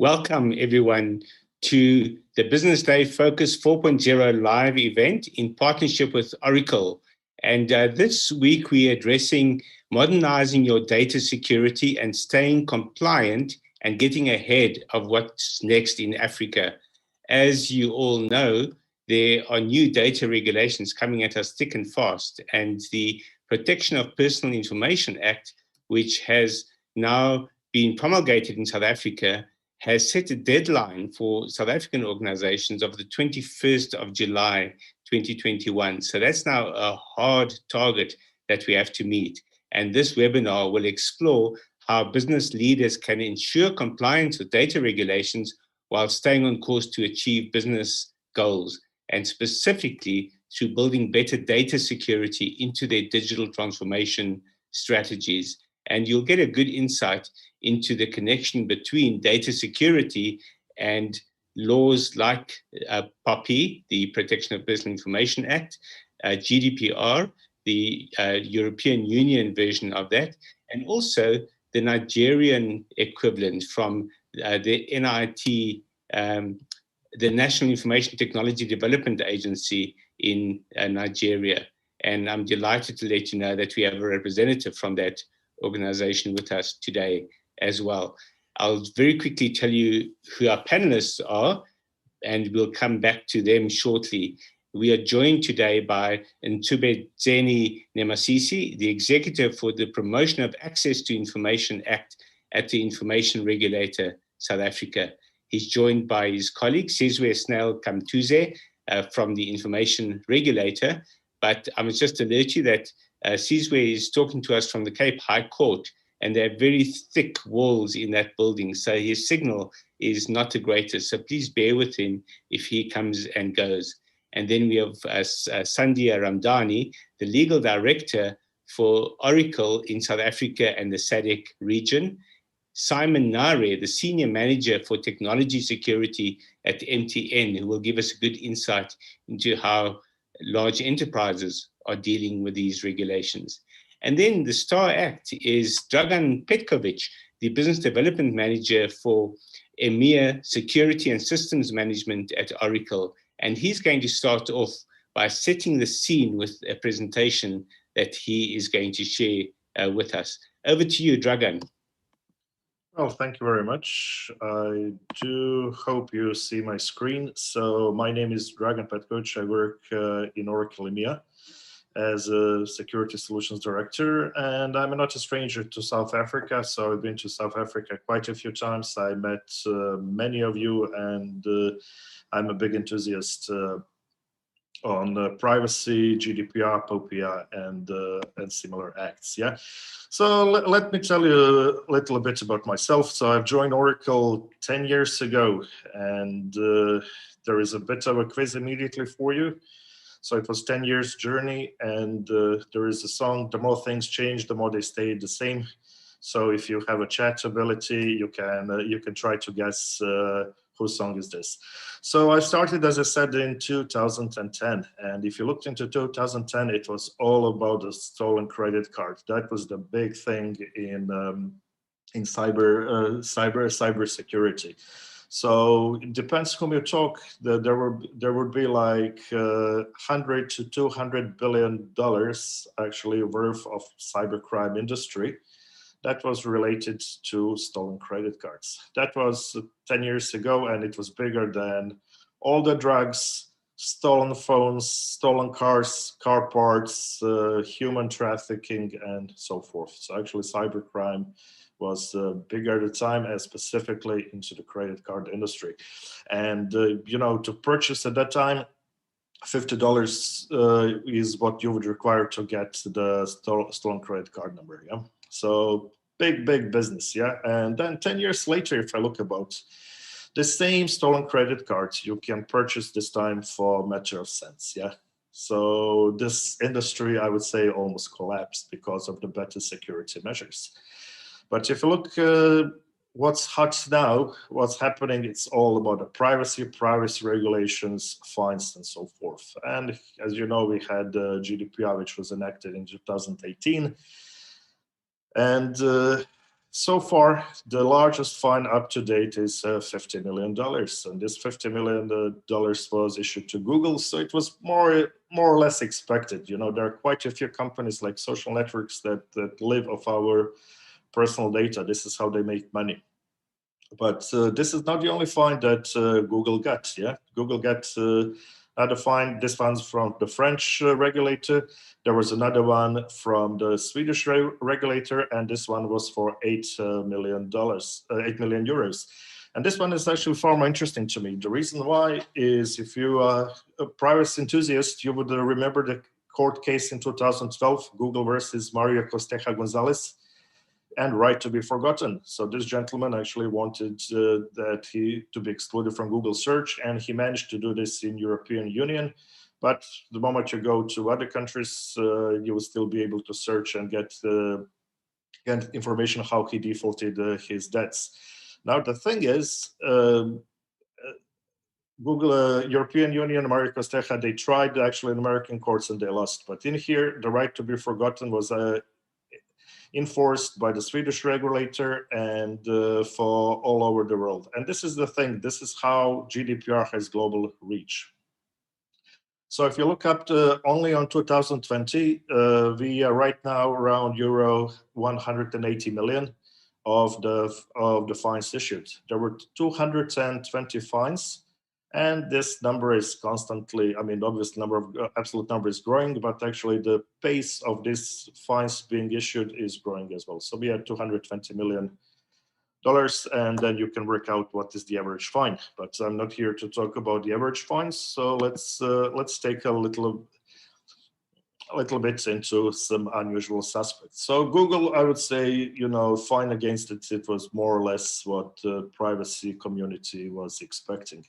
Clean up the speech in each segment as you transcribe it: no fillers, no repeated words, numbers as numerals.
Welcome everyone to the Business Day Focus 4.0 live event in partnership with Oracle. And this week we're addressing modernizing your data security and staying compliant and getting ahead of what's next in Africa. As you all know, there are new data regulations coming at us thick and fast, and the Protection of Personal Information Act, which has now been promulgated in South Africa, has set a deadline for South African organizations of the 21st of July, 2021. So that's now a hard target that we have to meet. And this webinar will explore how business leaders can ensure compliance with data regulations while staying on course to achieve business goals, and specifically through building better data security into their digital transformation strategies. And you'll get a good insight into the connection between data security and laws like POPIA, the Protection of Personal Information Act, GDPR, the European Union version of that, and also the Nigerian equivalent from the NIT, the National Information Technology Development Agency in Nigeria. And I'm delighted to let you know that we have a representative from that organization with us today as well. I'll very quickly tell you who our panelists are, and we'll come back to them shortly. We are joined today by Ntubedzeni Nemasisi, the Executive for the Promotion of Access to Information Act at the Information Regulator, South Africa. He's joined by his colleague, Sizwe Snell Kamtuze, from the Information Regulator. But I must just alert you that Sizwe is talking to us from the Cape High Court, and there are very thick walls in that building, so his signal is not the greatest. So please bear with him if he comes and goes. And then we have Sandhya Ramdani, the Legal Director for Oracle in South Africa and the SADC region. Simon Nare, the Senior Manager for Technology Security at MTN, who will give us a good insight into how large enterprises are dealing with these regulations. And then the star act is Dragan Petkovic, the Business Development Manager for EMEA Security and Systems Management at Oracle. And he's going to start off by setting the scene with a presentation that he is going to share with us. Over to you, Dragan. Well, thank you very much. I do hope you see my screen. So my name is Dragan Petkovic. I work in Oracle EMEA as a Security Solutions Director, and I'm not a stranger to South Africa. So I've been to South Africa quite a few times. I met many of you, and I'm a big enthusiast on privacy, GDPR, POPIA, and similar acts. Yeah. So let me tell you a little bit about myself. So I've joined Oracle 10 years ago, and there is a bit of a quiz immediately for you. So it was 10 years journey, and there is a song, the more things change, the more they stay the same. So if you have a chat ability, you can try to guess whose song is this. So I started, as I said, in 2010. And if you looked into 2010, it was all about the stolen credit card. That was the big thing in cybersecurity. So it depends whom you talk. There would be like $100 to $200 billion actually worth of cybercrime industry that was related to stolen credit cards. That was 10 years ago, and it was bigger than all the drugs, stolen phones, stolen cars, car parts, human trafficking, and so forth. So actually cybercrime was bigger at the time, and specifically into the credit card industry. And, to purchase at that time, $50 is what you would require to get the stolen credit card number. Yeah. So big business. Yeah. And then 10 years later, if I look about the same stolen credit cards, you can purchase this time for a matter of cents. Yeah. So this industry, I would say, almost collapsed because of the better security measures. But if you look what's hot now, what's happening, it's all about the privacy regulations, fines, and so forth. And as you know, we had GDPR, which was enacted in 2018. And So far, the largest fine up to date is $50 million. And this $50 million was issued to Google. So it was more or less expected. You know, there are quite a few companies like social networks that live off our personal data. This is how they make money. But this is not the only fine that Google got. Yeah, Google got another fine. This one's from the French regulator. There was another one from the Swedish regulator, and this one was for $8 million, 8 million euros. And this one is actually far more interesting to me. The reason why is, if you are a privacy enthusiast, you would remember the court case in 2012, Google versus Mario Costeja Gonzalez, and right to be forgotten. So this gentleman actually wanted that he to be excluded from Google search, and he managed to do this in European Union. But the moment you go to other countries, you will still be able to search and get information how he defaulted his debts. Now the thing is, Google, European Union, Mario Costeja, they tried actually in American courts and they lost. But in here, the right to be forgotten was enforced by the Swedish regulator and for all over the world. And this is the thing, this is how GDPR has global reach. So if you look up only on 2020, we are right now around euro 180 million of the fines issued. There were 220 fines. And this number is constantly, I mean, obviously absolute number is growing, but actually the pace of these fines being issued is growing as well. So we had $220 million, and then you can work out what is the average fine. But I'm not here to talk about the average fines. So let's take a little bit into some unusual suspects. So Google, I would say, you know, fine against it, it was more or less what the privacy community was expecting.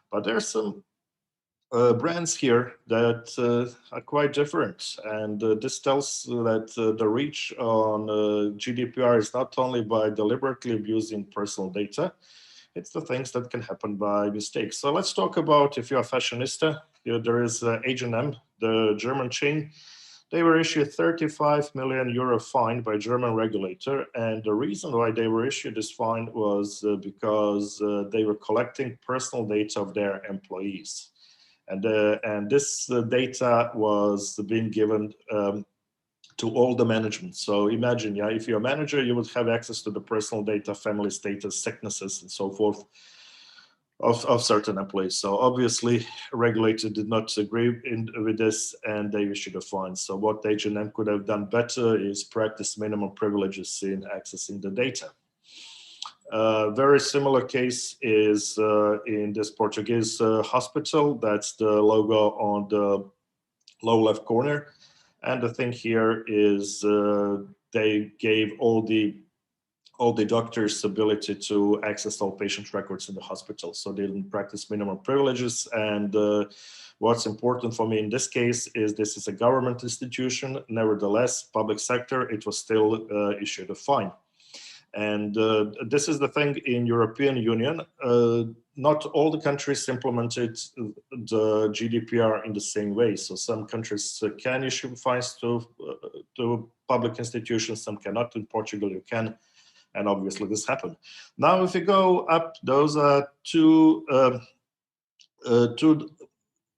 But there's some brands here that are quite different. And this tells that the reach on GDPR is not only by deliberately abusing personal data, it's the things that can happen by mistake. So let's talk about, if you're a fashionista, there is H&M, the German chain. They were issued 35 million euro fine by German regulator. And the reason why they were issued this fine was because they were collecting personal data of their employees. And this data was being given to all the management. So imagine, yeah, if you're a manager, you would have access to the personal data, family status, sicknesses, and so forth of certain employees. So obviously, regulator did not agree with this, and they issued a fine. So what H&M could have done better is practice minimum privileges in accessing the data. Very similar case is in this Portuguese hospital. That's the logo on the low left corner. And the thing here is they gave all the doctors' ability to access all patient records in the hospital. So they didn't practice minimum privileges. And what's important for me in this case is this is a government institution. Nevertheless, public sector, it was still issued a fine. And this is the thing in European Union. Not all the countries implemented the GDPR in the same way. So some countries can issue fines to public institutions, some cannot. In Portugal, you can. And obviously this happened. Now, if you go up, those are two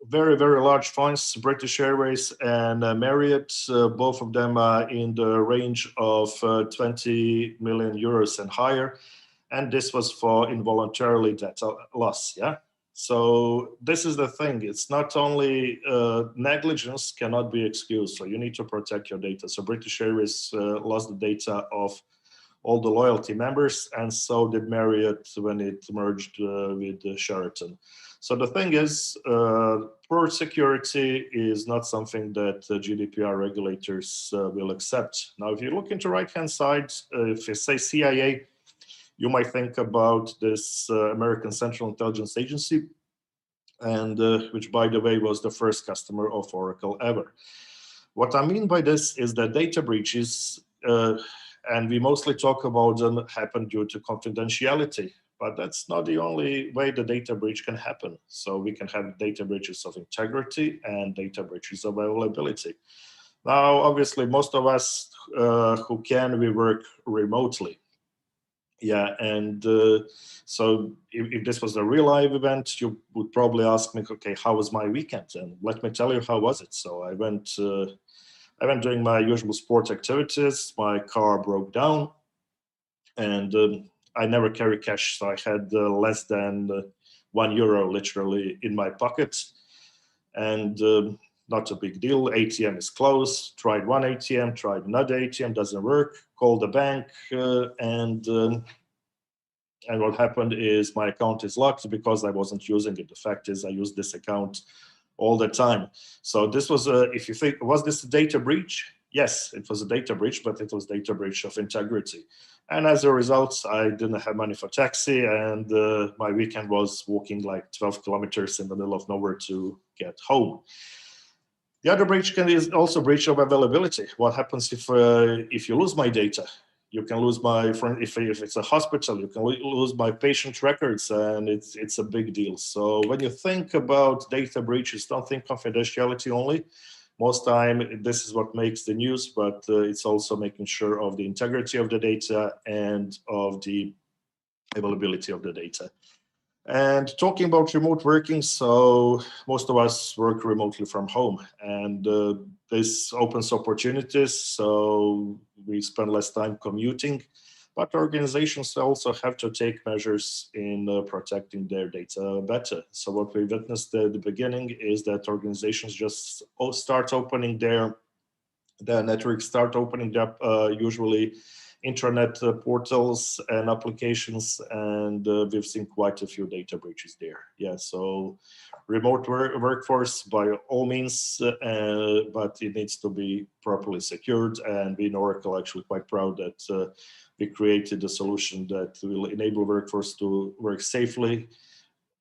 very, very large fines, British Airways and Marriott. Both of them are in the range of 20 million euros and higher. And this was for involuntarily data loss, yeah? So this is the thing. It's not only negligence cannot be excused. So you need to protect your data. So British Airways lost the data of all the loyalty members, and so did Marriott when it merged with Sheraton. So the thing is, poor security is not something that GDPR regulators will accept. Now, if you look into the right-hand side, if you say CIA, you might think about this American Central Intelligence Agency, and which, by the way, was the first customer of Oracle ever. What I mean by this is that data breaches, and we mostly talk about them, happen due to confidentiality. But that's not the only way the data breach can happen. So we can have data breaches of integrity and data breaches of availability. Now, obviously, most of us who can, we work remotely. Yeah, and so if this was a real live event, you would probably ask me, okay, how was my weekend? And let me tell you, how was it? So I went doing my usual sport activities. My car broke down, and I never carry cash, so I had less than €1 literally in my pocket, and not a big deal. ATM is closed. Tried one ATM, tried another ATM, doesn't work. Called the bank, and what happened is my account is locked because I wasn't using it. The fact is, I use this account all the time. So this was if you think, was this a data breach? Yes, it was a data breach, but it was data breach of integrity. And as a result, I didn't have money for taxi, and my weekend was walking like 12 kilometers in the middle of nowhere to get home. The other breach is also breach of availability. What happens if you lose my data? You can lose my, if it's a hospital, you can lose my patient records, and it's a big deal. So when you think about data breaches, don't think confidentiality only. Most time, this is what makes the news, but it's also making sure of the integrity of the data and of the availability of the data. And talking about remote working, so most of us work remotely from home, and this opens opportunities. So we spend less time commuting, but organizations also have to take measures in protecting their data better. So what we witnessed at the beginning is that organizations just start opening their networks, start opening up usually intranet portals and applications, and we've seen quite a few data breaches there. Yeah, so remote workforce by all means, but it needs to be properly secured. And we in Oracle are actually quite proud that we created a solution that will enable workforce to work safely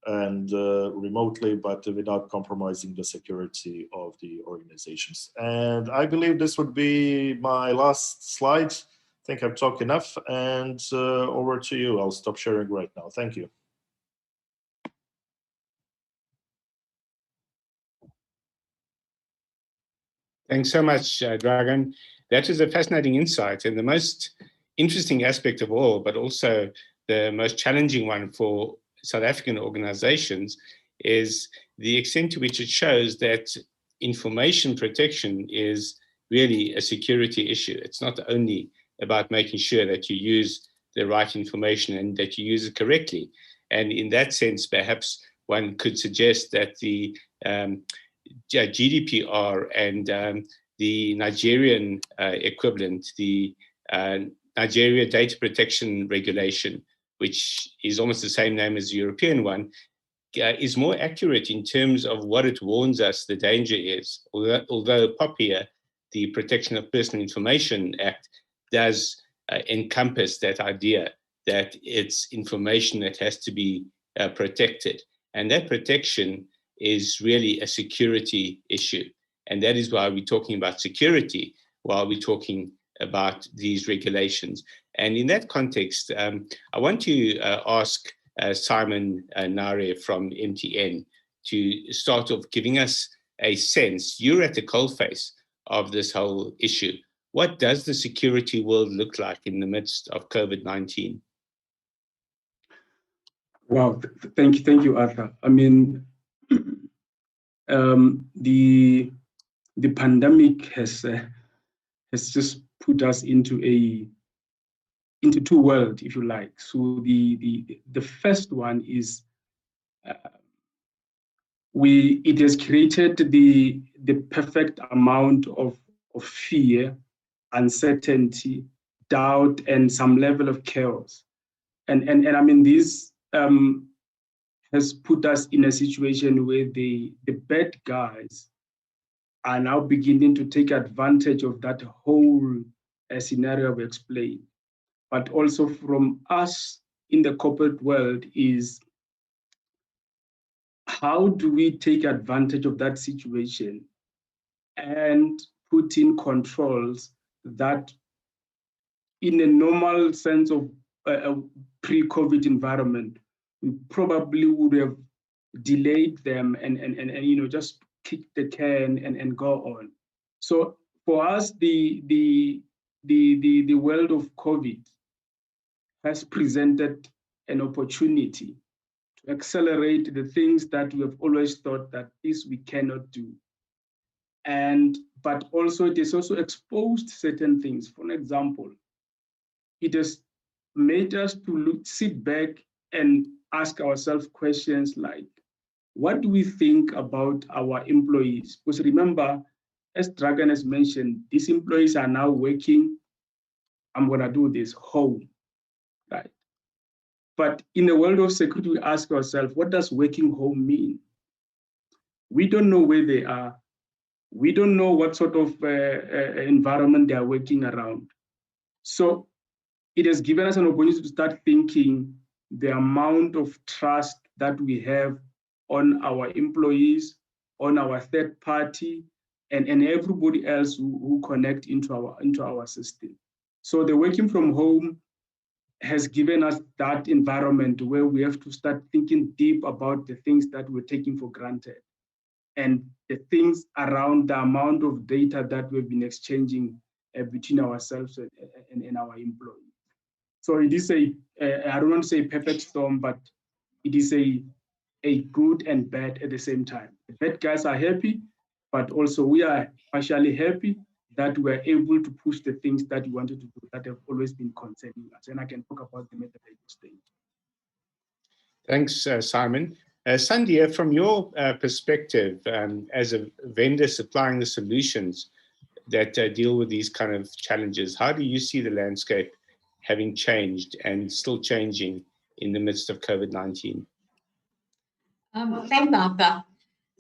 and remotely, but without compromising the security of the organizations. And I believe this would be my last slide. I think I've talked enough, and over to you. I'll stop sharing right now. Thank you. Thanks so much, Dragan. That is a fascinating insight, and the most interesting aspect of all, but also the most challenging one for South African organizations, is the extent to which it shows that information protection is really a security issue. It's not only about making sure that you use the right information and that you use it correctly. And in that sense, perhaps one could suggest that the GDPR and the Nigerian equivalent, the Nigeria Data Protection Regulation, which is almost the same name as the European one, is more accurate in terms of what it warns us the danger is. Although POPIA, the Protection of Personal Information Act, does encompass that idea that it's information that has to be protected. And that protection is really a security issue. And that is why we're talking about security while we're talking about these regulations. And in that context, I want to ask Simon Nare from MTN to start off giving us a sense. You're at the coalface of this whole issue. What does the security world look like in the midst of COVID-19? Wow, thank you, Arthur. I mean, the pandemic has just put us into two worlds, if you like. So the first one is it has created the perfect amount of fear, uncertainty, doubt, and some level of chaos. And I mean, this has put us in a situation where the bad guys are now beginning to take advantage of that whole scenario we explained. But also from us in the corporate world is, how do we take advantage of that situation and put in controls that in a normal sense of a pre-COVID environment, we probably would have delayed them and just kick the can and go on. So for us, the world of COVID has presented an opportunity to accelerate the things that we have always thought that this we cannot do. But also it has also exposed certain things. For example, it has made us to sit back and ask ourselves questions like, what do we think about our employees? Because remember, as Dragan has mentioned, these employees are now working, I'm going to do this, home, right? But in the world of security, we ask ourselves, what does working home mean? We don't know where they are. We don't know what sort of environment they are working around. So it has given us an opportunity to start thinking the amount of trust that we have on our employees, on our third party, and everybody else who connect into our system. So the working from home has given us that environment where we have to start thinking deep about the things that we're taking for granted and the things around the amount of data that we've been exchanging between ourselves and our employees. So it is I don't want to say perfect storm, but it is a good and bad at the same time. The bad guys are happy, but also we are partially happy that we're able to push the things that we wanted to do that have always been concerning us. And I can talk about them at the later stage. Thanks, Simon. Sandhya, from your perspective as a vendor supplying the solutions that deal with these kind of challenges, how do you see the landscape having changed and still changing in the midst of COVID-19? Thanks, Arthur.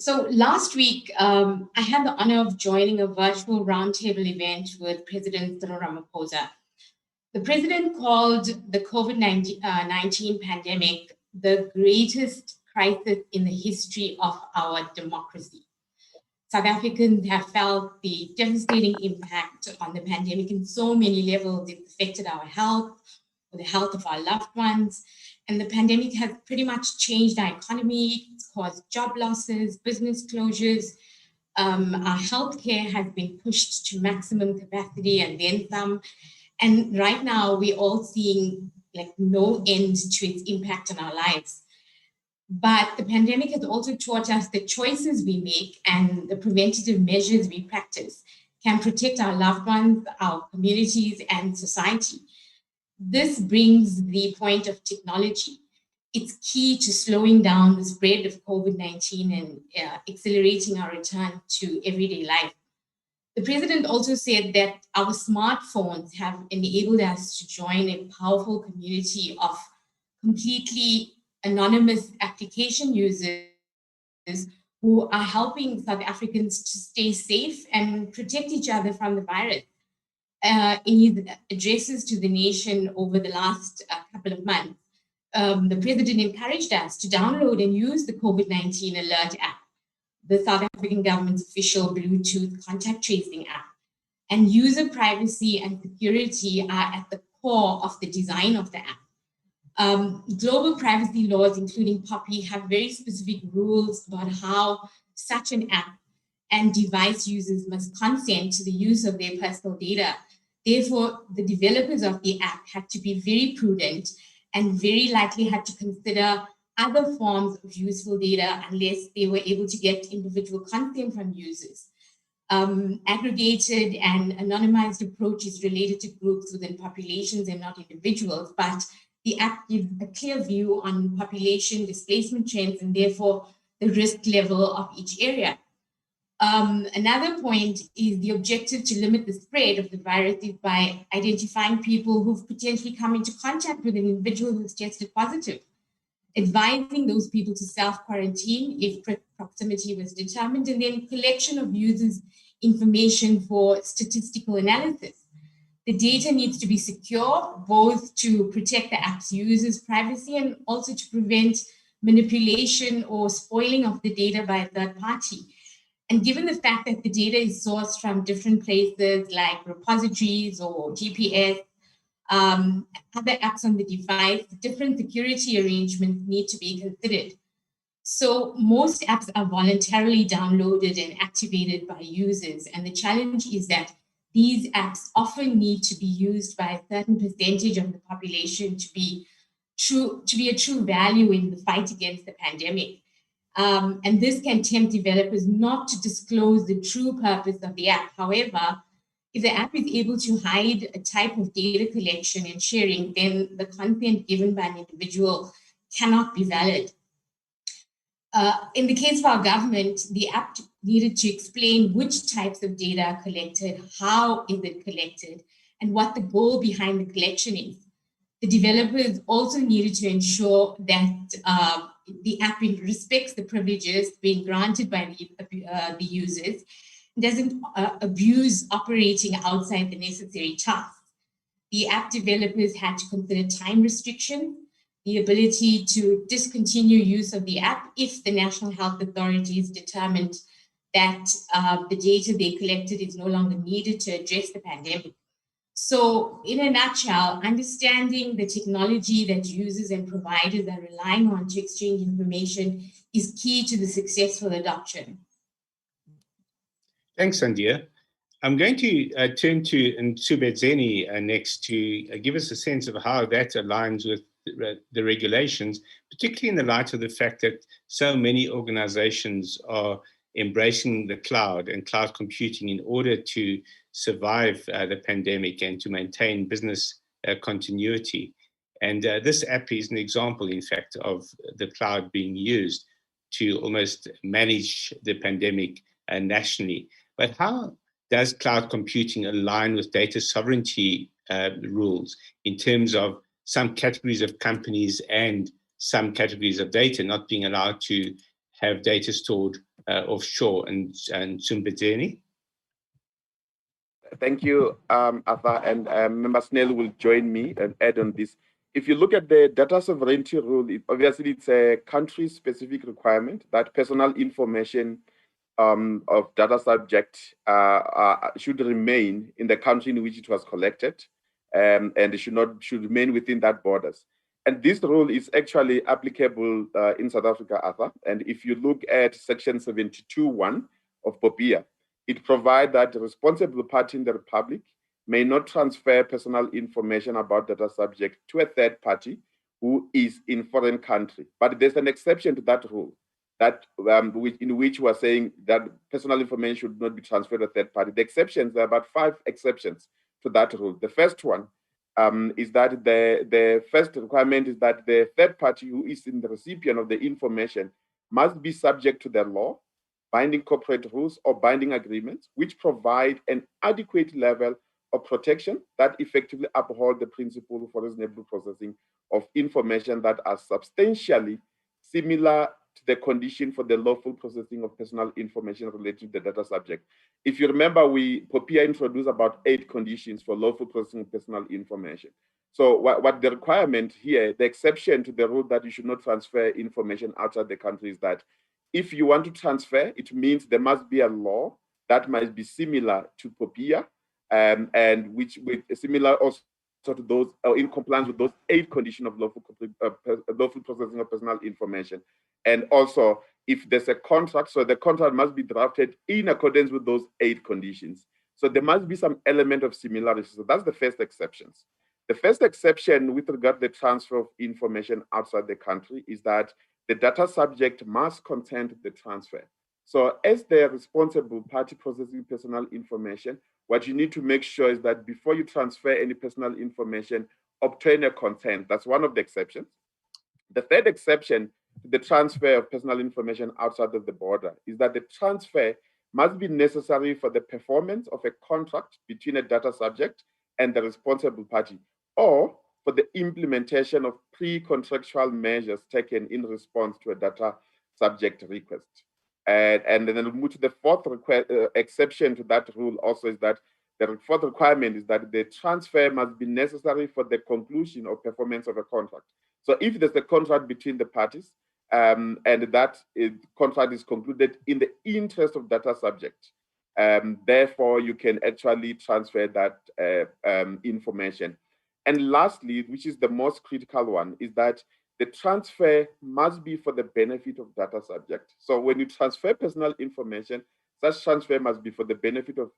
So last week, I had the honor of joining a virtual roundtable event with President Cyril Ramaphosa. The president called the COVID-19 pandemic the greatest crisis in the history of our democracy. South Africans have felt the devastating impact on the pandemic in so many levels. It affected our health, the health of our loved ones, and the pandemic has pretty much changed our economy. It's caused job losses, business closures. Our healthcare has been pushed to maximum capacity and then some. And right now, we're all seeing like no end to its impact on our lives. But the pandemic has also taught us the choices we make and the preventative measures we practice can protect our loved ones, our communities, and society. This brings the point of technology. It's key to slowing down the spread of COVID-19 and accelerating our return to everyday life. The president also said that our smartphones have enabled us to join a powerful community of completely anonymous application users who are helping South Africans to stay safe and protect each other from the virus. In his addresses to the nation over the last couple of months, the president encouraged us to download and use the COVID-19 Alert app, the South African government's official Bluetooth contact tracing app. And user privacy and security are at the core of the design of the app. Global privacy laws, including POPIA, have very specific rules about how such an app and device users must consent to the use of their personal data. Therefore, the developers of the app had to be very prudent and very likely had to consider other forms of useful data unless they were able to get individual consent from users. Aggregated and anonymized approaches related to groups within populations and not individuals, but the app gives a clear view on population displacement trends and therefore the risk level of each area. Another point is the objective to limit the spread of the virus is by identifying people who've potentially come into contact with an individual who's tested positive, advising those people to self-quarantine if proximity was determined, and then collection of users' information for statistical analysis. The data needs to be secure, both to protect the app's users' privacy and also to prevent manipulation or spoiling of the data by a third party. And given the fact that the data is sourced from different places like repositories or GPS, other apps on the device, different security arrangements need to be considered. So most apps are voluntarily downloaded and activated by users. And the challenge is that these apps often need to be used by a certain percentage of the population to be a true value in the fight against the pandemic. And this can tempt developers not to disclose the true purpose of the app. However, if the app is able to hide a type of data collection and sharing, then the content given by an individual cannot be valid. In the case of our government, the app needed to explain which types of data are collected, how is it collected, and what the goal behind the collection is. The developers also needed to ensure that the app respects the privileges being granted by the users, doesn't abuse operating outside the necessary tasks. The app developers had to consider time restrictions, the ability to discontinue use of the app if the national health authorities determined that the data they collected is no longer needed to address the pandemic. So in a nutshell, understanding the technology that users and providers are relying on to exchange information is key to the successful adoption. Thanks, Sandhya. I'm going to turn to Ntubedzeni next to give us a sense of how that aligns with the regulations, particularly in the light of the fact that so many organizations are embracing the cloud and cloud computing in order to survive the pandemic and to maintain business continuity. And this app is an example, in fact, of the cloud being used to almost manage the pandemic nationally. But how does cloud computing align with data sovereignty rules in terms of some categories of companies and some categories of data not being allowed to have data stored offshore? And Ntubedzeni? Thank you, Arthur, and Member Snell will join me and add on this. If you look at the data sovereignty rule, obviously it's a country-specific requirement that personal information of data subject should remain in the country in which it was collected, and it should remain within that borders. And this rule is actually applicable in South Africa, Arthur. And if you look at Section 72(1) of POPIA, it provides that the responsible party in the Republic may not transfer personal information about data subject to a third party who is in foreign country. But there's an exception to that rule, that in which we are saying that personal information should not be transferred to a third party. The exceptions, there are about 5 exceptions to that rule. The first one is that the first requirement is that the third party who is in the recipient of the information must be subject to the law, binding corporate rules or binding agreements, which provide an adequate level of protection that effectively uphold the principle for reasonable processing of information that are substantially similar to the condition for the lawful processing of personal information related to the data subject. If you remember, POPIA introduced about 8 conditions for lawful processing of personal information. So what the requirement here, the exception to the rule that you should not transfer information outside the country is that if you want to transfer, it means there must be a law that might be similar to POPIA, and which with similar also to those, or in compliance with those 8 conditions of lawful processing of personal information. And also, if there's a contract, so the contract must be drafted in accordance with those 8 conditions. So there must be some element of similarity. So that's the first exception. The first exception with regard to the transfer of information outside the country is that the data subject must consent to the transfer. So as the responsible party processing personal information, what you need to make sure is that before you transfer any personal information, obtain a consent. That's one of the exceptions. The third exception to the transfer of personal information outside of the border is that the transfer must be necessary for the performance of a contract between a data subject and the responsible party, or for the implementation of pre-contractual measures taken in response to a data subject request. And then we'll move to the fourth exception to that rule also is that the fourth requirement is that the transfer must be necessary for the conclusion or performance of a contract. So if there's a contract between the parties and that contract is concluded in the interest of data subject, therefore you can actually transfer that information. And lastly, which is the most critical one, is that the transfer must be for the benefit of data subject. So when you transfer personal information, such transfer must be for the benefit of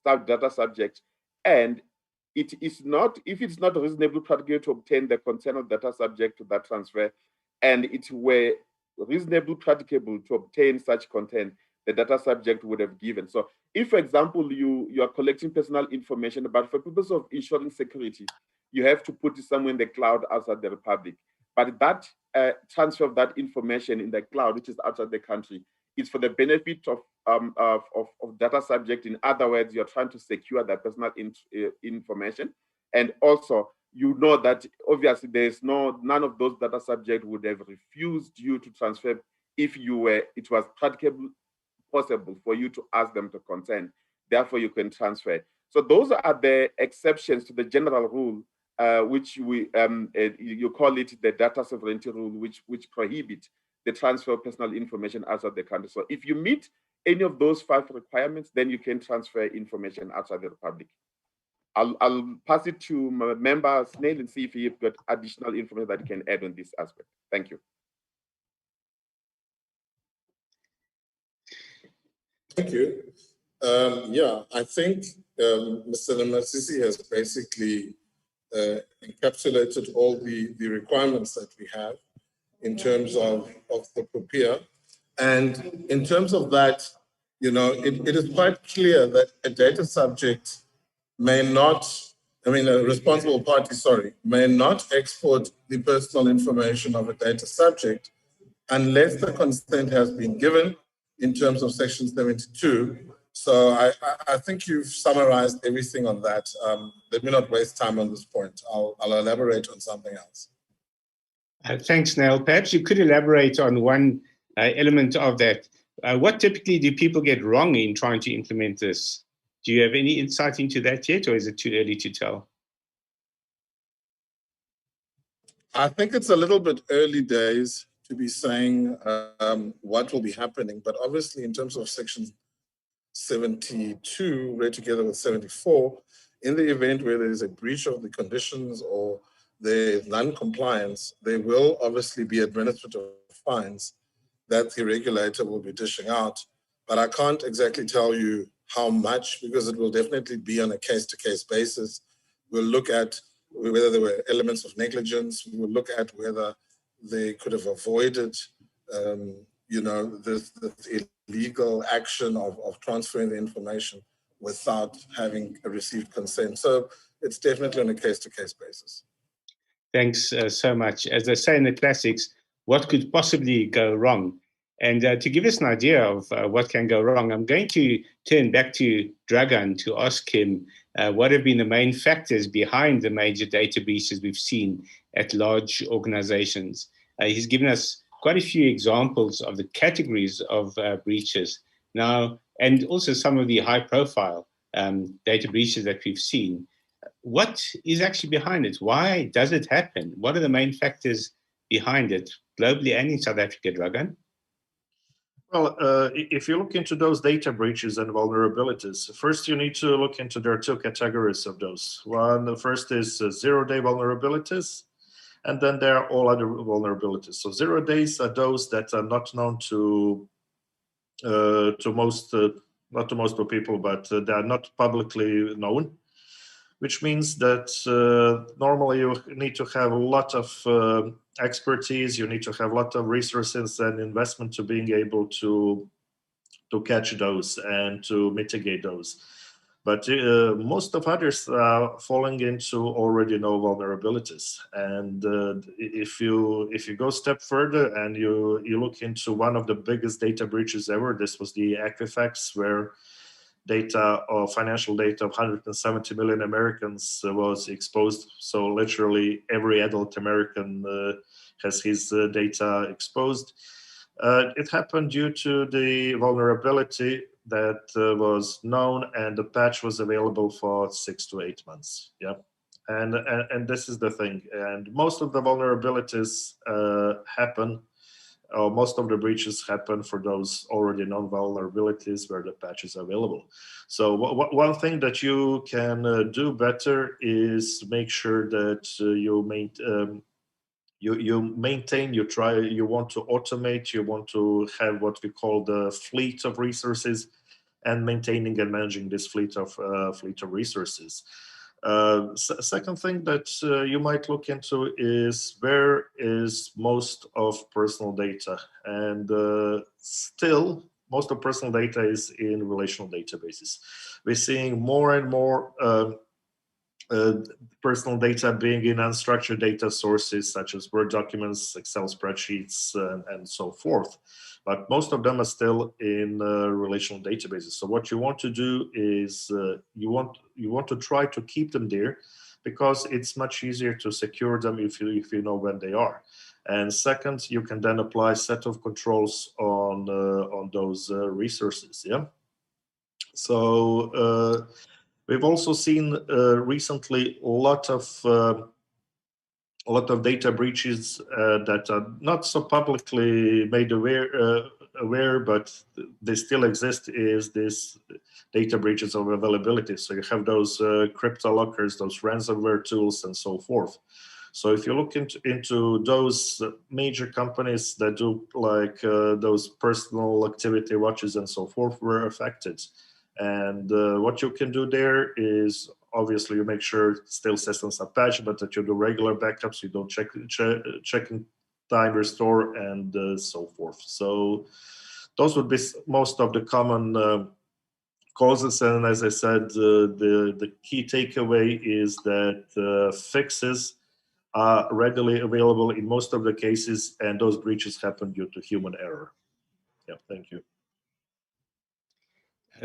data subject, and it is not, if it's not reasonably practicable to obtain the consent of data subject to that transfer, and it were reasonably practicable to obtain such content, the data subject would have given. So if, for example, you are collecting personal information, but for purpose of ensuring security, you have to put it somewhere in the cloud outside the Republic. But that transfer of that information in the cloud, which is outside the country, is for the benefit of data subject. In other words, you're trying to secure that personal information. And also, you know that obviously there's none of those data subject would have refused you to transfer if it was practicable possible for you to ask them to consent. Therefore, you can transfer. So those are the exceptions to the general rule, which you call it the data sovereignty rule, which prohibit the transfer of personal information outside the country. So if you meet any of those 5 requirements, then you can transfer information outside the Republic. I'll pass it to my member Snail and see if you've got additional information that you can add on this aspect. Thank you. Thank you. Yeah, I think Mr. Namasisi has basically encapsulated all the requirements that we have in terms of the POPIA. And in terms of that, you know, it is quite clear that a data subject may not, a responsible party, may not export the personal information of a data subject unless the consent has been given in terms of Section 72. So I think you've summarized everything on that. Let me not waste time on this point. I'll elaborate on something else. Thanks, Neil. Perhaps you could elaborate on one element of that. What typically do people get wrong in trying to implement this? Do you have any insight into that yet, or is it too early to tell? I think it's a little bit early days to be saying what will be happening, but obviously in terms of Section 72, read together with 74, in the event where there is a breach of the conditions or there is non-compliance, there will obviously be administrative fines that the regulator will be dishing out. But I can't exactly tell you how much, because it will definitely be on a case-to-case basis. We'll look at whether there were elements of negligence. We will look at whether they could have avoided, this illegal action of transferring the information without having received consent. So it's definitely on a case-to-case basis. Thanks so much. As they say in the classics, what could possibly go wrong? And to give us an idea of what can go wrong, I'm going to turn back to Dragan to ask him what have been the main factors behind the major data breaches we've seen at large organizations. He's given us quite a few examples of the categories of breaches now, and also some of the high-profile data breaches that we've seen. What is actually behind it? Why does it happen? What are the main factors behind it, globally and in South Africa, Dragan? Well, if you look into those data breaches and vulnerabilities, first you need to look into, there are 2 categories of those. One, the first is 0-day vulnerabilities, and then there are all other vulnerabilities. So 0 days are those that are not known to most, not to most people, but they are not publicly known, which means that normally you need to have a lot of expertise, you need to have a lot of resources and investment to being able to catch those and to mitigate those. But most of others are falling into already known vulnerabilities. And if you go a step further and you look into one of the biggest data breaches ever, this was the Equifax, where data or financial data of 170 million Americans was exposed. So literally every adult American has his data exposed. It happened due to the vulnerability that was known, and the patch was available for 6 to 8 months. Yeah, and this is the thing. And most of the vulnerabilities happen, or most of the breaches happen for those already known vulnerabilities where the patch is available. So one thing that you can do better is make sure that you maintain, you want to automate, you want to have what we call the fleet of resources. and maintaining and managing this fleet of resources. Second thing that you might look into is where is most of personal data, and still most of personal data is in relational databases. We're seeing more and more personal data being in unstructured data sources such as Word documents, Excel spreadsheets, and so forth. But most of them are still in relational databases. So what you want to do is you want to try to keep them there, because it's much easier to secure them if you know when they are. And second, you can then apply a set of controls on those resources. Yeah. So we've also seen recently a lot of data breaches that are not so publicly made aware, but they still exist. Is this data breaches of availability? So you have those crypto lockers, those ransomware tools, and so forth. So if you look into those major companies that do like those personal activity watches and so forth were affected. And what you can do there is obviously you make sure still systems are patched, but that you do regular backups, you don't check in time, restore, and so forth. So those would be most of the common causes. And as I said, the key takeaway is that fixes are readily available in most of the cases, and those breaches happen due to human error. Yeah, thank you.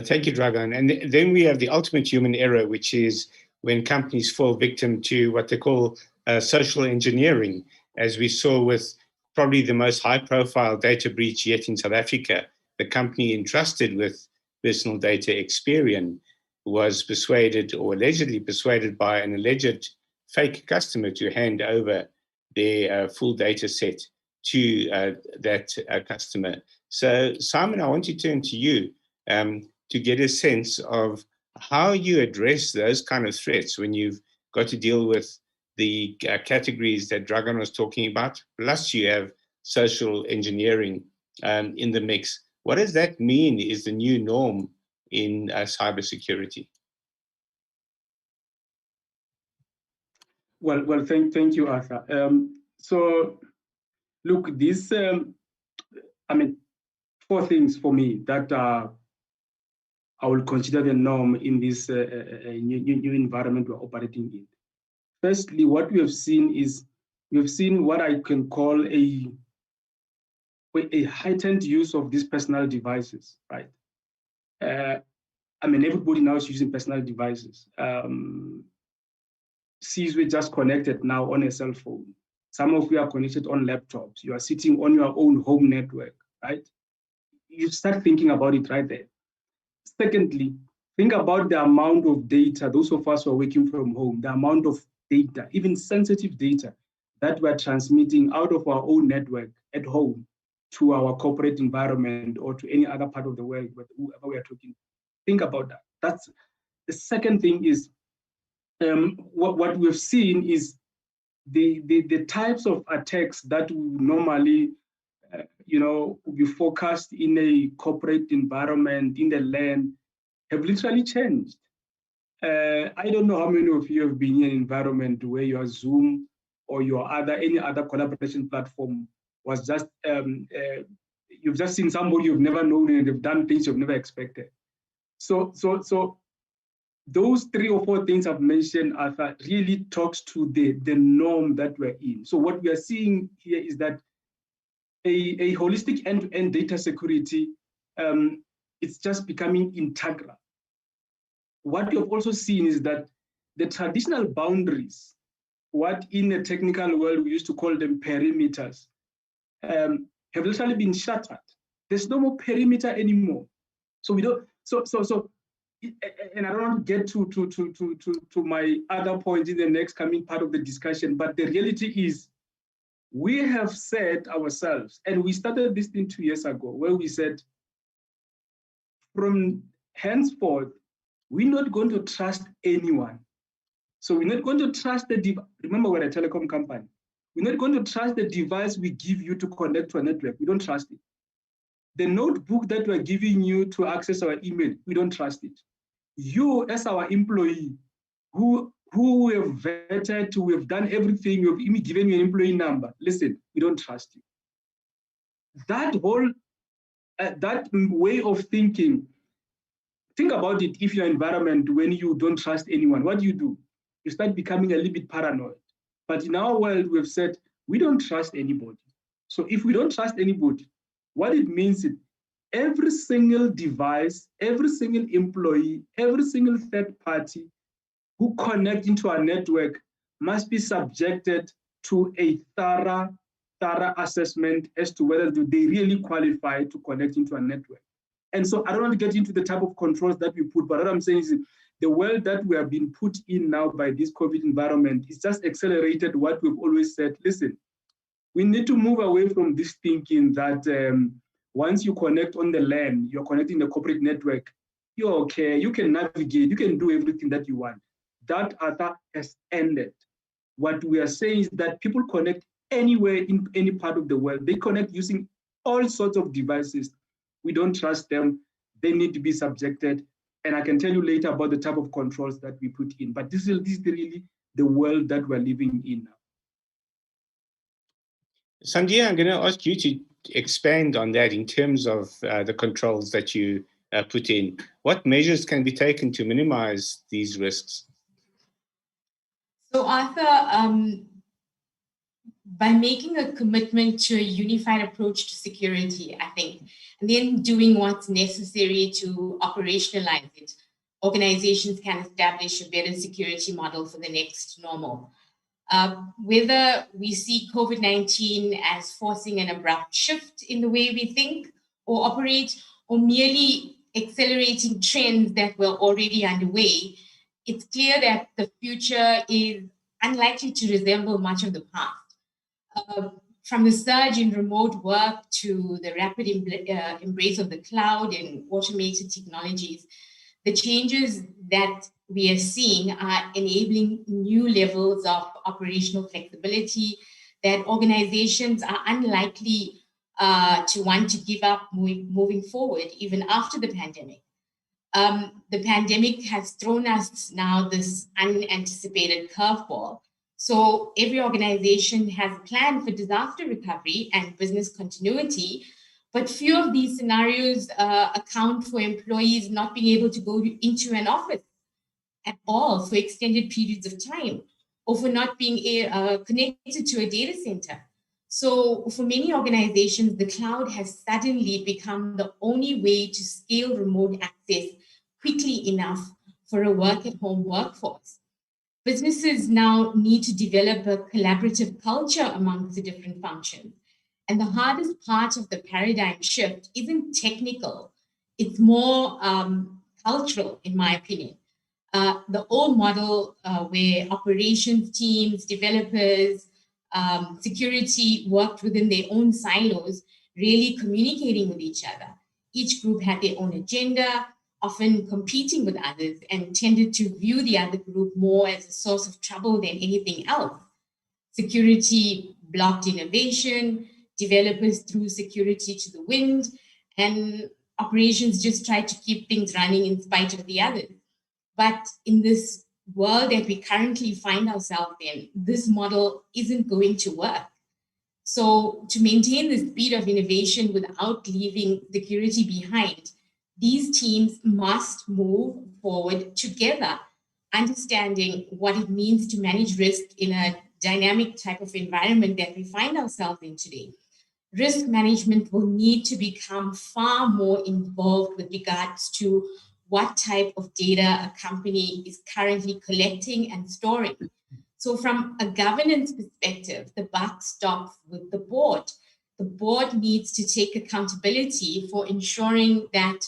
Thank you, Dragan. And then we have the ultimate human error, which is when companies fall victim to what they call social engineering, as we saw with probably the most high-profile data breach yet in South Africa. The company entrusted with personal data, Experian, was persuaded or allegedly persuaded by an alleged fake customer to hand over their full data set to that customer. So, Simon, I want to turn to you to get a sense of how you address those kind of threats when you've got to deal with the categories that Dragan was talking about, plus you have social engineering in the mix. What does that mean is the new norm in cybersecurity? Well, thank you, Arthur. So, look, this, I mean, 4 things for me that I will consider the norm in this new environment we're operating in. Firstly, what we have seen is what I can call a heightened use of these personal devices, right? I mean, everybody now is using personal devices. See, we're just connected now on a cell phone. Some of you are connected on laptops. You are sitting on your own home network, right? You start thinking about it right there. Secondly, think about the amount of data, those of us who are working from home, the amount of data, even sensitive data, that we're transmitting out of our own network at home to our corporate environment or to any other part of the world, whoever we are talking. Think about that. That's the second thing is what we've seen is the types of attacks that normally will be focused in a corporate environment, in the land, have literally changed. I don't know how many of you have been in an environment where your Zoom or any other collaboration platform was just, you've just seen somebody you've never known and they've done things you've never expected. So those 3 or 4 things I've mentioned, Arthur, really talks to the norm that we're in. So what we are seeing here is that a holistic end-to-end data security, it's just becoming integral. What we have also seen is that the traditional boundaries, what in the technical world we used to call them perimeters, have literally been shattered. There's no more perimeter anymore. So we don't. So. And I don't want to get to my other point in the next coming part of the discussion, but the reality is we have said ourselves, and we started this thing 2 years ago, where we said, from henceforth, we're not going to trust anyone. So we're not going to trust remember, we're a telecom company. We're not going to trust the device we give you to connect to a network. We don't trust it. The notebook that we're giving you to access our email, we don't trust it. You, as our employee, who we have vetted, we have done everything, we have even given you an employee number. Listen, we don't trust you. That whole, that way of thinking, think about it. If your environment, when you don't trust anyone, what do? You start becoming a little bit paranoid. But in our world, we've said, we don't trust anybody. So if we don't trust anybody, what it means is every single device, every single employee, every single third party who connect into our network must be subjected to a thorough assessment as to whether do they really qualify to connect into a network. And so I don't want to get into the type of controls that we put, but what I'm saying is the world that we have been put in now by this COVID environment is just accelerated what we've always said. Listen, we need to move away from this thinking that once you connect on the LAN, you're connecting the corporate network, you're okay, you can navigate, you can do everything that you want. That other has ended. What we are saying is that people connect anywhere in any part of the world. They connect using all sorts of devices. We don't trust them. They need to be subjected. And I can tell you later about the type of controls that we put in. But this is really the world that we're living in now. Sandia, I'm going to ask you to expand on that in terms of the controls that you put in. What measures can be taken to minimize these risks? So, Arthur, by making a commitment to a unified approach to security, I think, and then doing what's necessary to operationalize it, organizations can establish a better security model for the next normal. Whether we see COVID-19 as forcing an abrupt shift in the way we think or operate, or merely accelerating trends that were already underway, it's clear that the future is unlikely to resemble much of the past. From the surge in remote work to the rapid embrace of the cloud and automated technologies, the changes that we are seeing are enabling new levels of operational flexibility that organizations are unlikely to want to give up moving forward, even after the pandemic. The pandemic has thrown us now this unanticipated curveball. So every organization has a plan for disaster recovery and business continuity, but few of these scenarios account for employees not being able to go into an office at all for extended periods of time, or for not being connected to a data center. So for many organizations, the cloud has suddenly become the only way to scale remote access quickly enough for a work-at-home workforce. Businesses now need to develop a collaborative culture amongst the different functions. And the hardest part of the paradigm shift isn't technical, it's more cultural, in my opinion. The old model where operations teams, developers, security worked within their own silos, really communicating with each other. Each group had their own agenda, often competing with others, and tended to view the other group more as a source of trouble than anything else. Security blocked innovation, developers threw security to the wind, and operations just tried to keep things running in spite of the others. But in this world that we currently find ourselves in, this model isn't going to work. So to maintain the speed of innovation without leaving security behind, these teams must move forward together, understanding what it means to manage risk in a dynamic type of environment that we find ourselves in today. Risk management will need to become far more involved with regards to what type of data a company is currently collecting and storing. So from a governance perspective, the buck stops with the board. The board needs to take accountability for ensuring that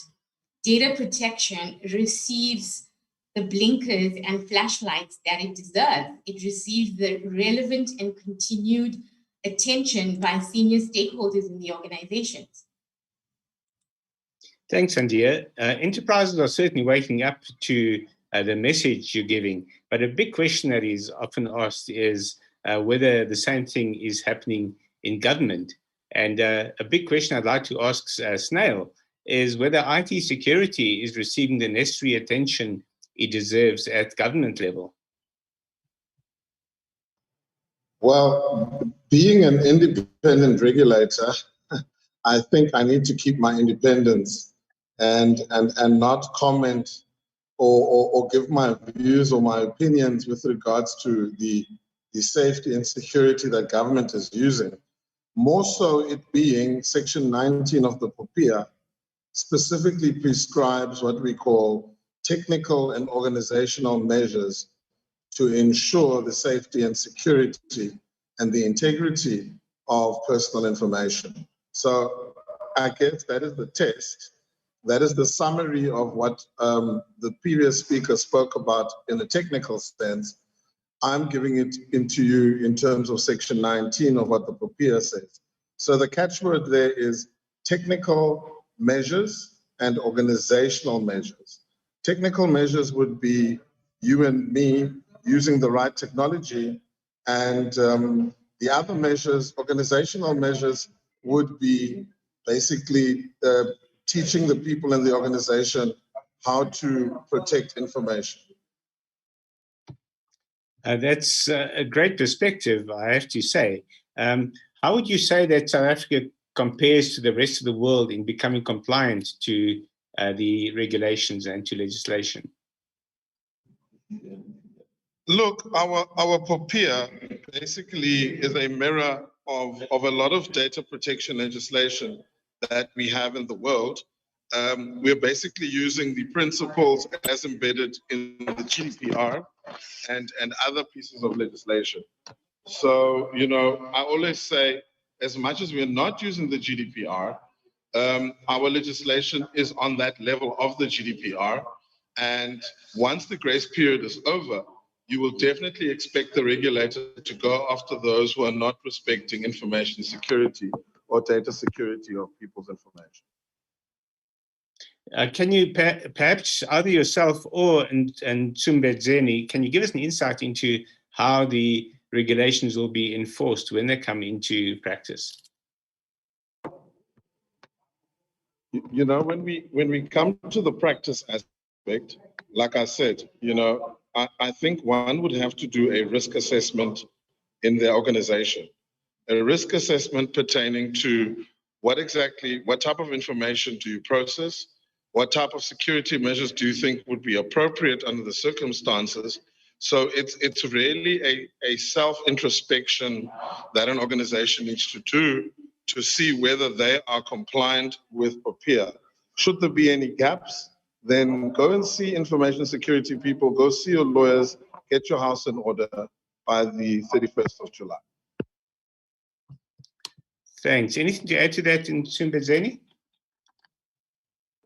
data protection receives the blinkers and flashlights that it deserves. It receives the relevant and continued attention by senior stakeholders in the organizations. Thanks, Sandia. Enterprises are certainly waking up to the message you're giving, but a big question that is often asked is whether the same thing is happening in government. And a big question I'd like to ask Snail is whether IT security is receiving the necessary attention it deserves at government level. Well, being an independent regulator, I think I need to keep my independence and not comment or give my views or my opinions with regards to the safety and security that government is using. More so it being Section 19 of the POPIA specifically prescribes what we call technical and organizational measures to ensure the safety and security and the integrity of personal information. So I guess that is the test. That is the summary of what the previous speaker spoke about in a technical sense. I'm giving it into you in terms of Section 19 of what the POPIA says. So the catchword there is technical measures and organizational measures. Technical measures would be you and me using the right technology, and the other measures, organizational measures, would be basically teaching the people in the organization how to protect information. That's a great perspective, I have to say. How would you say that South Africa compares to the rest of the world in becoming compliant to the regulations and to legislation? Look, our POPIA basically is a mirror of a lot of data protection legislation that we have in the world. We're basically using the principles as embedded in the GDPR and other pieces of legislation. So, you know, I always say, as much as we're not using the GDPR, our legislation is on that level of the GDPR. And once the grace period is over, you will definitely expect the regulator to go after those who are not respecting information security or data security of people's information. Can you perhaps either yourself or and Tsumbedzeni, can you give us an insight into how the regulations will be enforced when they come into practice? You know, when we come to the practice aspect, like I said, you know, I think one would have to do a risk assessment in their organization, a risk assessment pertaining to what type of information do you process, what type of security measures do you think would be appropriate under the circumstances. So it's really a self-introspection that an organization needs to do to see whether they are compliant with POPIA. Should there be any gaps, then go and see information security people, go see your lawyers, get your house in order by the 31st of July. Thanks. Anything to add to that in Tsumbedzeni?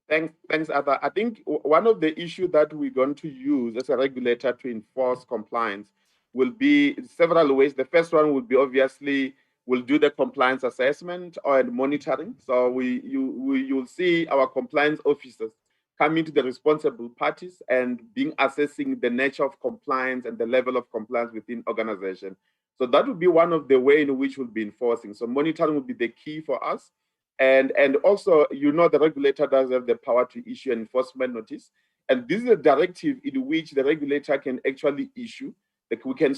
Thanks, Arthur. I think one of the issues that we're going to use as a regulator to enforce compliance will be several ways. The first one would be obviously we'll do the compliance assessment and monitoring. So you'll see our compliance officers coming to the responsible parties and assessing the nature of compliance and the level of compliance within organization. So that would be one of the ways in which we'll be enforcing. So monitoring will be the key for us. And also, you know, the regulator does have the power to issue an enforcement notice. And this is a directive in which the regulator can actually issue. Like we can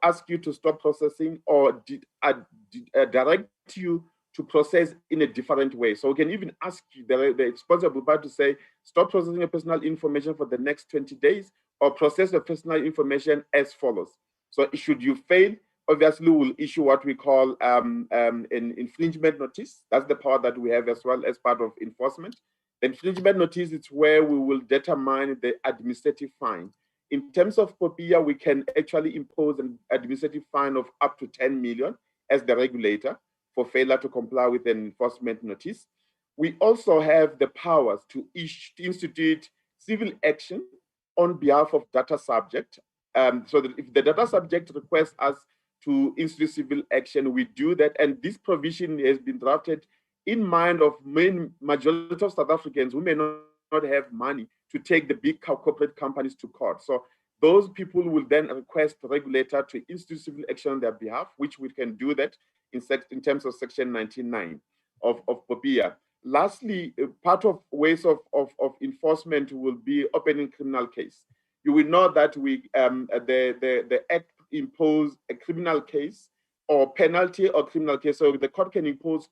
ask you to stop processing or direct you to process in a different way. So we can even ask you, the responsible party, to say, stop processing your personal information for the next 20 days or process your personal information as follows. So should you fail, obviously we'll issue what we call an infringement notice. That's the power that we have as well as part of enforcement. The infringement notice is where we will determine the administrative fine. In terms of POPIA, we can actually impose an administrative fine of up to 10 million as the regulator for failure to comply with an enforcement notice. We also have the powers to institute civil action on behalf of data subject. So that if the data subject requests us to institute civil action, we do that. And this provision has been drafted in mind of majority of South Africans who may not have money to take the big corporate companies to court. So those people will then request the regulator to institute civil action on their behalf, which we can do that in terms of Section 19.9 of POPIA. Lastly, part of ways of enforcement will be opening criminal case. You will know that the Act impose a criminal case or penalty or criminal case. So the court can impose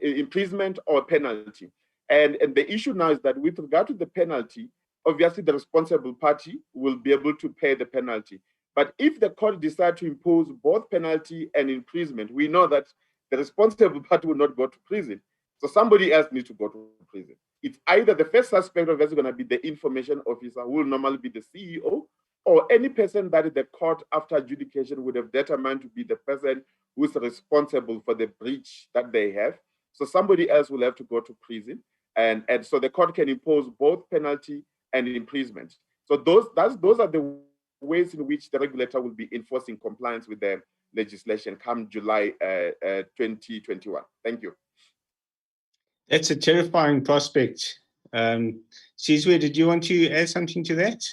imprisonment or penalty. And the issue now is that with regard to the penalty, obviously the responsible party will be able to pay the penalty. But if the court decides to impose both penalty and imprisonment, we know that the responsible party will not go to prison. So somebody else needs to go to prison. It's either the first suspect of that's going to be the information officer, who will normally be the CEO, or any person that the court after adjudication would have determined to be the person who is responsible for the breach that they have. So somebody else will have to go to prison. And so the court can impose both penalty and imprisonment. So those are the ways in which the regulator will be enforcing compliance with the legislation come July 2021. Thank you. That's a terrifying prospect. Sizwe, did you want to add something to that?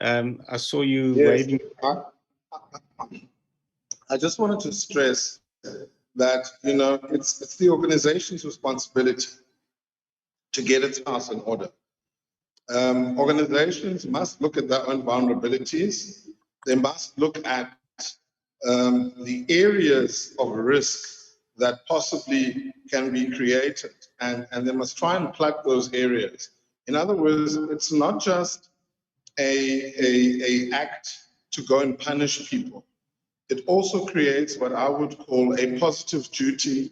I saw you waving. I just wanted to stress that, you know, it's the organization's responsibility to get its house in order. Organizations must look at their own vulnerabilities. They must look at the areas of risk that possibly can be created, and they must try and plug those areas. In other words, it's not just a act to go and punish people. It also creates what I would call a positive duty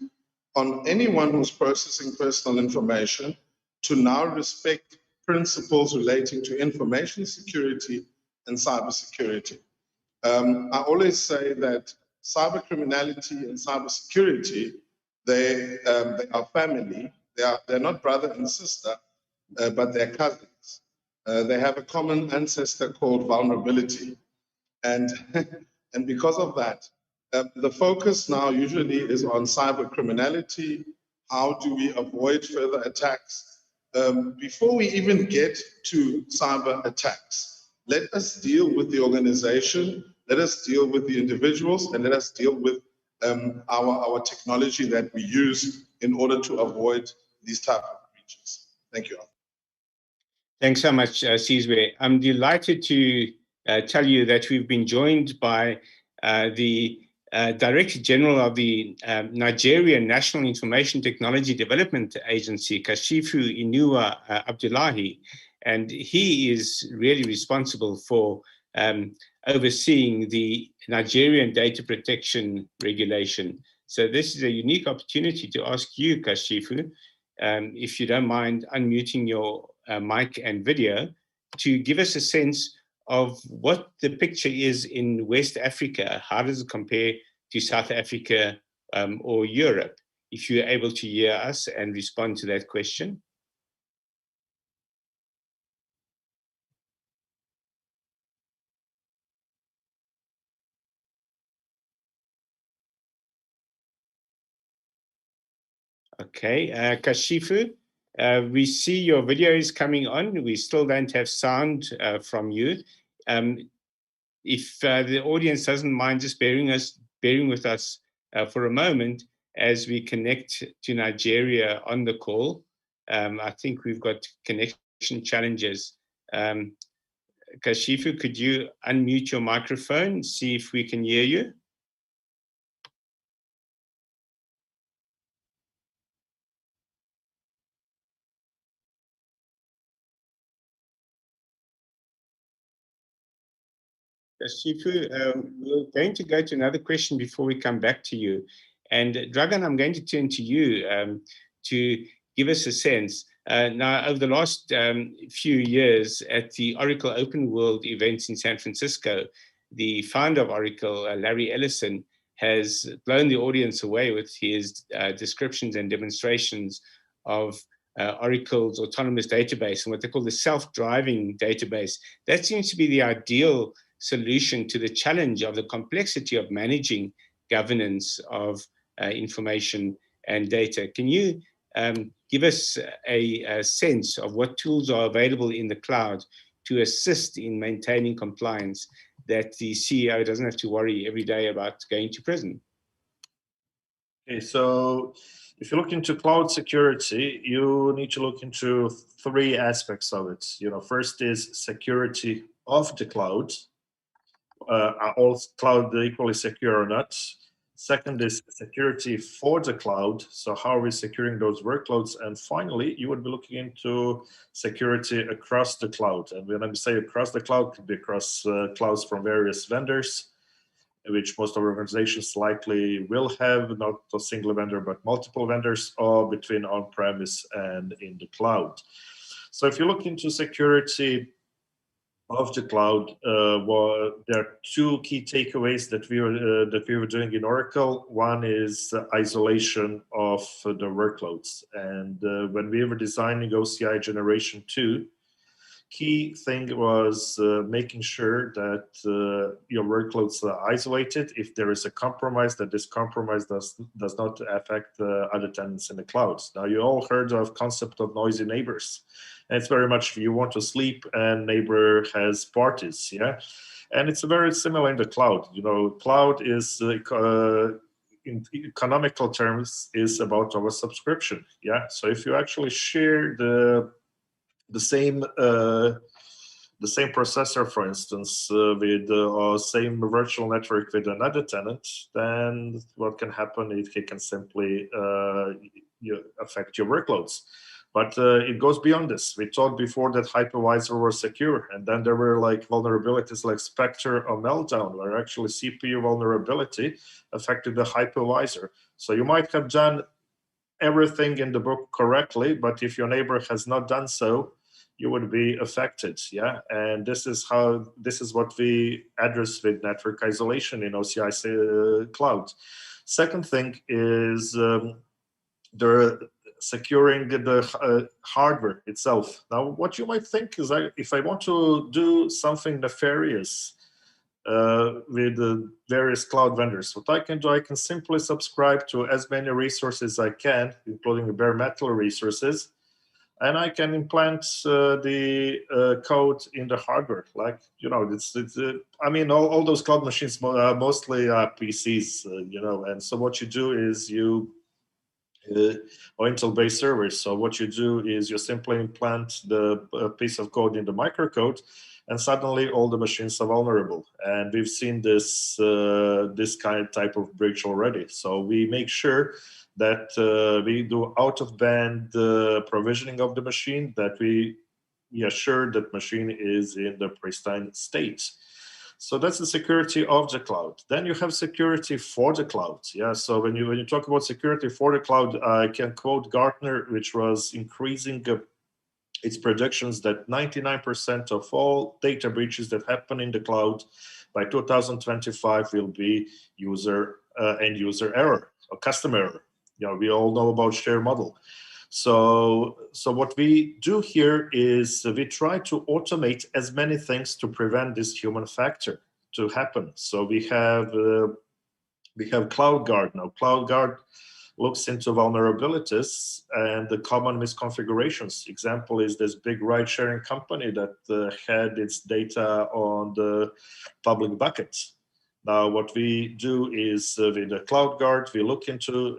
on anyone who's processing personal information to now respect principles relating to information security and cybersecurity. I always say that cyber criminality and cybersecurity, they are family. They're not brother and sister, but they're cousins. They have a common ancestor called vulnerability. And, and because of that, the focus now usually is on cyber criminality. How do we avoid further attacks? Before we even get to cyber attacks, let us deal with the organization, let us deal with the individuals, and let us deal with our technology that we use in order to avoid these type of breaches. Thank you. Thanks so much, Sizwe. I'm delighted to tell you that we've been joined by the Director General of the Nigerian National Information Technology Development Agency, Kashifu Inuwa Abdullahi, and he is really responsible for overseeing the Nigerian data protection regulation. So this is a unique opportunity to ask you, Kashifu, if you don't mind unmuting your mic and video, to give us a sense of what the picture is in West Africa. How does it compare to South Africa or Europe? If you're able to hear us and respond to that question. Okay, Kashifu, we see your video is coming on. We still don't have sound from you. If the audience doesn't mind just bearing with us for a moment as we connect to Nigeria on the call. I think we've got connection challenges. Kashifu, could you unmute your microphone, see if we can hear you? Kashifu, we're going to go to another question before we come back to you. And Dragan, I'm going to turn to you to give us a sense. Now, over the last few years at the Oracle Open World events in San Francisco, the founder of Oracle, Larry Ellison, has blown the audience away with his descriptions and demonstrations of Oracle's autonomous database and what they call the self-driving database. That seems to be the ideal solution to the challenge of the complexity of managing governance of information and data. Can you give us a sense of what tools are available in the cloud to assist in maintaining compliance, that the CEO doesn't have to worry every day about going to prison? Okay, so if you look into cloud security, you need to look into three aspects of it. First is security of the cloud. Are all cloud equally secure or not? Second is security for the cloud. So how are we securing those workloads? And finally, you would be looking into security across the cloud. And when I say across the cloud, it could be across clouds from various vendors, which most organizations likely will have, not a single vendor, but multiple vendors, or between on-premise and in the cloud. So if you look into security of the cloud, there are two key takeaways that we were doing in Oracle. One is isolation of the workloads, and when we were designing OCI Generation 2, key thing was making sure that your workloads are isolated. If there is a compromise, that this compromise does not affect other tenants in the clouds. Now, you all heard of concept of noisy neighbors. And it's very much you want to sleep and neighbor has parties, yeah? And it's very similar in the cloud. Cloud is, in economical terms, is about our subscription, yeah? So if you actually share the same processor, for instance, with or same virtual network with another tenant, then what can happen is it can simply affect your workloads. But it goes beyond this. We thought before that hypervisor was secure, and then there were like vulnerabilities like Spectre or Meltdown, where actually CPU vulnerability affected the hypervisor. So you might have done everything in the book correctly, but if your neighbor has not done so, you would be affected, yeah? And this is what we address with network isolation in OCI Cloud. Second thing is securing the hardware itself. Now, what you might think is if I want to do something nefarious with the various cloud vendors, what I can do, I can simply subscribe to as many resources as I can, including the bare metal resources, and I can implant the code in the hardware. Like, I mean, all those cloud machines mostly are PCs, and so what you do is or Intel-based servers. So what you do is you simply implant the piece of code in the microcode, and suddenly all the machines are vulnerable. And we've seen this type of breach already. So we make sure that we do out-of-band provisioning of the machine, that we assure that machine is in the pristine state. So that's the security of the cloud. Then you have security for the cloud. Yeah. So when you talk about security for the cloud, I can quote Gartner, which was increasing its predictions that 99% of all data breaches that happen in the cloud by 2025 will be end user error or customer error. We all know about share model. So what we do here is we try to automate as many things to prevent this human factor to happen. So we have CloudGuard now. CloudGuard looks into vulnerabilities and the common misconfigurations. Example is this big ride-sharing company that had its data on the public buckets. Now, what we do is with the CloudGuard, we look into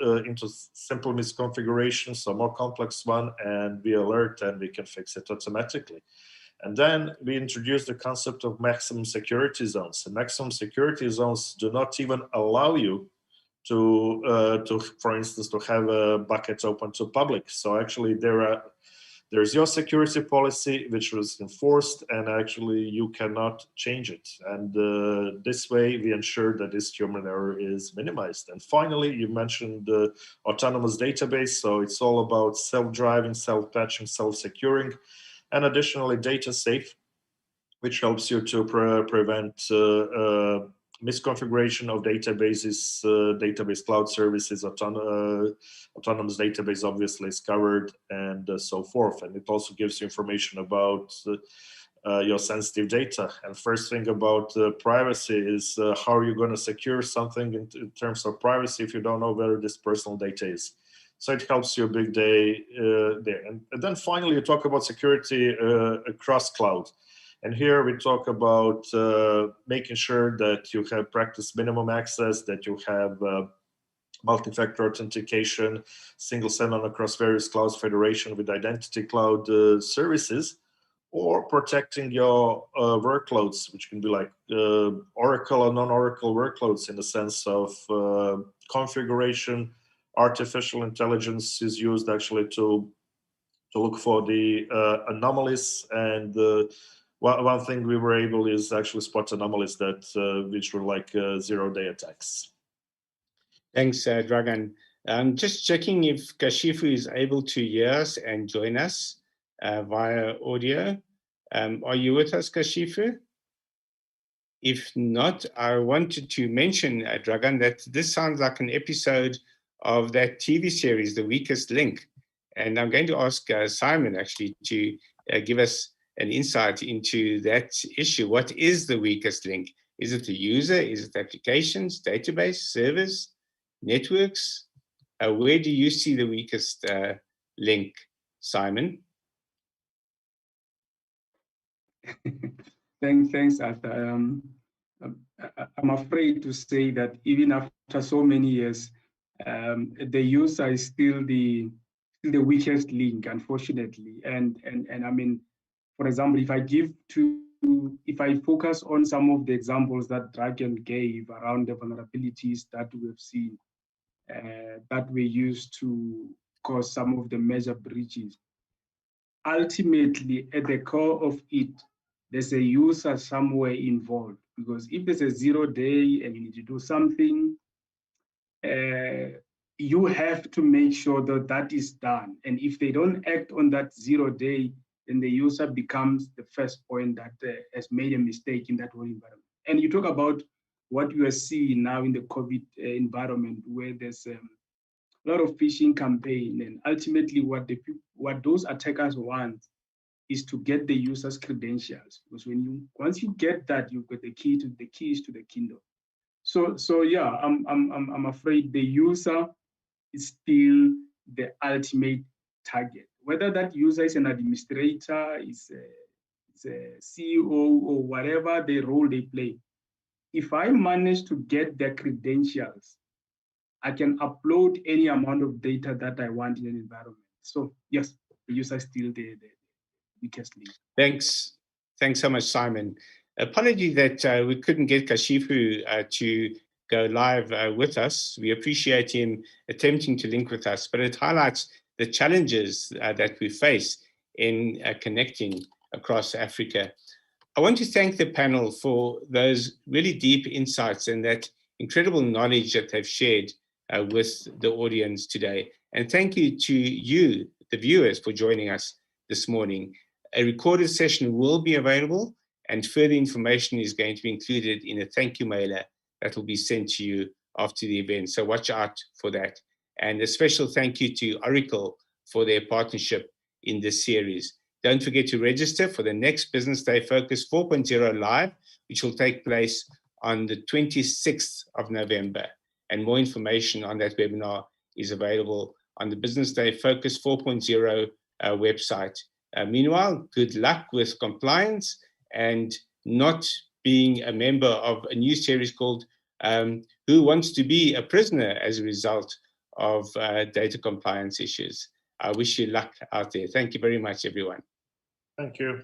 simple misconfigurations, so more complex one, and we alert and we can fix it automatically. And then we introduce the concept of maximum security zones. And maximum security zones do not even allow you to for instance, to have a bucket open to public. So actually there's your security policy, which was enforced, and actually you cannot change it. And this way we ensure that this human error is minimized. And finally, you mentioned the autonomous database. So it's all about self-driving, self-patching, self-securing, and additionally data safe, which helps you to prevent misconfiguration of databases, database cloud services, autonomous database obviously is covered, and so forth. And it also gives you information about your sensitive data. And first thing about privacy is how are you going to secure something in terms of privacy if you don't know where this personal data is. So it helps you a big day there. And then finally, you talk about security across cloud. And here we talk about making sure that you have practice minimum access, that you have multi-factor authentication, single sign-on across various clouds federation with identity cloud services, or protecting your workloads, which can be like Oracle or non-Oracle workloads in the sense of configuration. Artificial intelligence is used actually to look for the anomalies, and one thing we were able is actually spot anomalies that which were like zero-day attacks. Thanks, Dragan. Just checking if Kashifu is able to hear us and join us via audio. Are you with us, Kashifu? If not, I wanted to mention, Dragan, that this sounds like an episode of that TV series, The Weakest Link. And I'm going to ask Simon actually to give us an insight into that issue. What is the weakest link? Is it the user? Is it applications, database, servers, networks? Where do you see the weakest link, Simon? Thanks, Arthur. I'm afraid to say that even after so many years, the user is still the weakest link, unfortunately. And I mean, for example, if I focus on some of the examples that Dragan gave around the vulnerabilities that we've seen, that were used to cause some of the major breaches, ultimately at the core of it, there's a user somewhere involved, because if there's a 0 day and you need to do something, you have to make sure that that is done. And if they don't act on that 0 day, then the user becomes the first point that has made a mistake in that whole environment. And you talk about what you are seeing now in the COVID environment, where there's a lot of phishing campaign, and ultimately what those attackers want is to get the user's credentials, because once you get that, you've got the keys to the kingdom. So yeah, I'm afraid the user is still the ultimate target. Whether that user is an is a CEO or whatever the role they play, if I manage to get their credentials, I can upload any amount of data that I want in an environment. So yes, the user is still the weakest link. Thanks so much, Simon. Apology that we couldn't get Kashifu to go live with us. We appreciate him attempting to link with us, but it highlights the challenges that we face in connecting across Africa. I want to thank the panel for those really deep insights and that incredible knowledge that they've shared with the audience today. And thank you to you, the viewers, for joining us this morning. A recorded session will be available, and further information is going to be included in a thank you mailer that will be sent to you after the event. So watch out for that. And a special thank you to Oracle for their partnership in this series. Don't forget to register for the next Business Day Focus 4.0 Live, which will take place on the 26th of November. And more information on that webinar is available on the Business Day Focus 4.0 website. Meanwhile, good luck with compliance and not being a member of a new series called Who Wants to Be a Prisoner as a result of data compliance issues. I wish you luck out there. Thank you very much, everyone. Thank you.